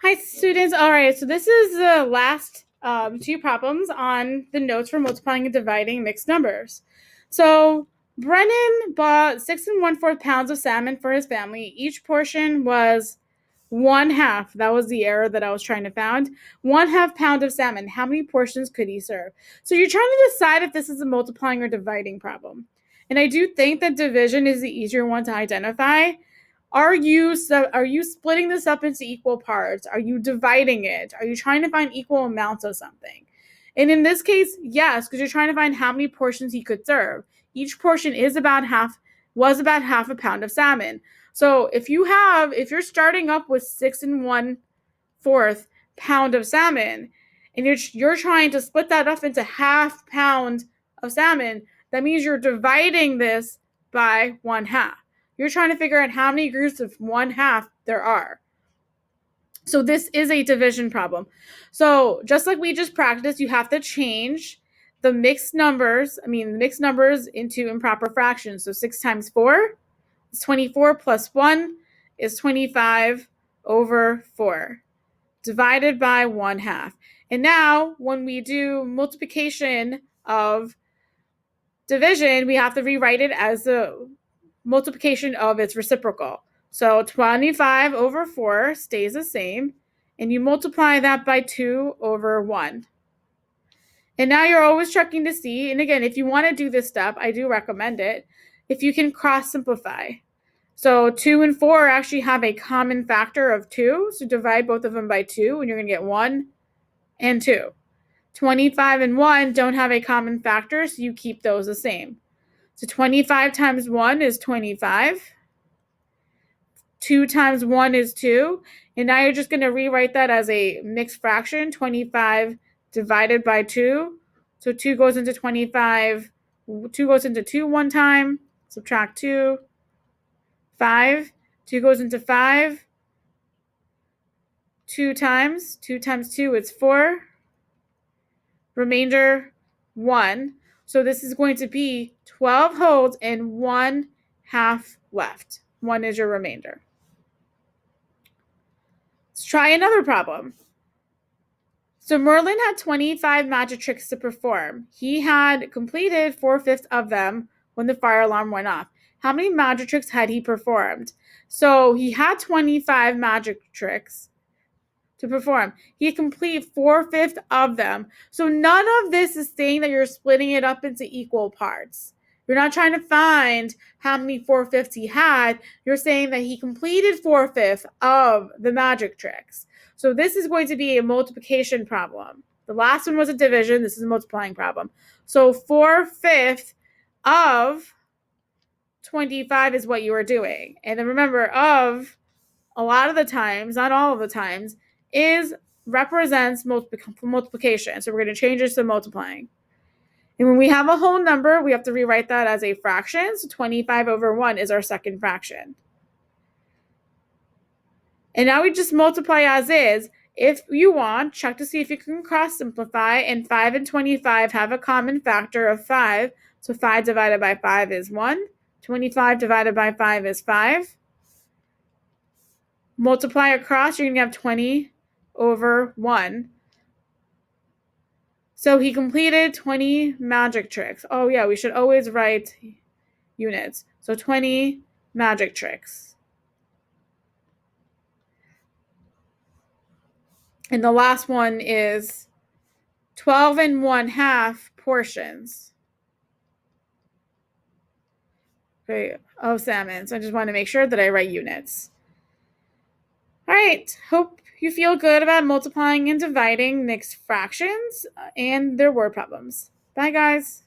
Hi, students. All right, so this is the last two problems on the notes for multiplying and dividing mixed numbers. So Brennan bought 6 1/4 pounds of salmon for his family. Each portion was 1/2. That was the error that I was trying to find. 1/2 pound of salmon. How many portions could he serve? So you're trying to decide if this is a multiplying or dividing problem. And I do think that division is the easier one to identify. Are you splitting this up into equal parts? Are you dividing it? Are you trying to find equal amounts of something? And in this case, yes, because you're trying to find how many portions he could serve. Each portion was about 1/2 a pound of salmon. So if you're starting up with 6 1/4 pound of salmon, and you're trying to split that up into 1/2 pound of salmon, that means you're dividing this by 1/2. You're trying to figure out how many groups of 1/2 there are. So this is a division problem. So just like we just practiced, you have to change the mixed numbers into improper fractions. So 6 times 4 is 24 plus 1 is 25 over 4 divided by 1/2. And now when we do multiplication of division, we have to rewrite it as a multiplication of its reciprocal. So 25 over 4 stays the same, and you multiply that by 2 over 1. And now you're always checking to see, and again, if you want to do this step, I do recommend it, if you can cross simplify. So 2 and 4 actually have a common factor of 2, so divide both of them by 2, and you're going to get 1 and 2. 25 and 1 don't have a common factor, so you keep those the same. So 25 times 1 is 25. 2 times 1 is 2. And now you're just going to rewrite that as a mixed fraction, 25 divided by 2. So 2 goes into 25. 2 goes into 2 one time. Subtract 2. 5. 2 goes into 5. 2 times 2 is 4. Remainder 1. So this is going to be 12 wholes and 1/2 left. 1 is your remainder. Let's try another problem. So Merlin had 25 magic tricks to perform. He had completed 4/5 of them when the fire alarm went off. How many magic tricks had he performed? So he had 25 magic tricks to perform. He completed 4/5 of them. So none of this is saying that you're splitting it up into equal parts. You're not trying to find how many 4/5 he had. You're saying that he completed 4/5 of the magic tricks. So this is going to be a multiplication problem. The last one was a division. This is a multiplying problem. So 4/5 of 25 is what you are doing. And then remember, of a lot of the times, not all of the times, represents multiplication. So we're going to change this to multiplying. And when we have a whole number, we have to rewrite that as a fraction. So 25 over 1 is our second fraction. And now we just multiply as is. If you want, check to see if you can cross simplify. And 5 and 25 have a common factor of 5. So 5 divided by 5 is 1. 25 divided by 5 is 5. Multiply across, you're going to have 20 over 1. So he completed 20 magic tricks. Oh yeah, we should always write units. So 20 magic tricks. And the last one is 12 and 1/2 portions. Okay, of salmon. So I just want to make sure that I write units. All right, hope you feel good about multiplying and dividing mixed fractions and their word problems. Bye, guys.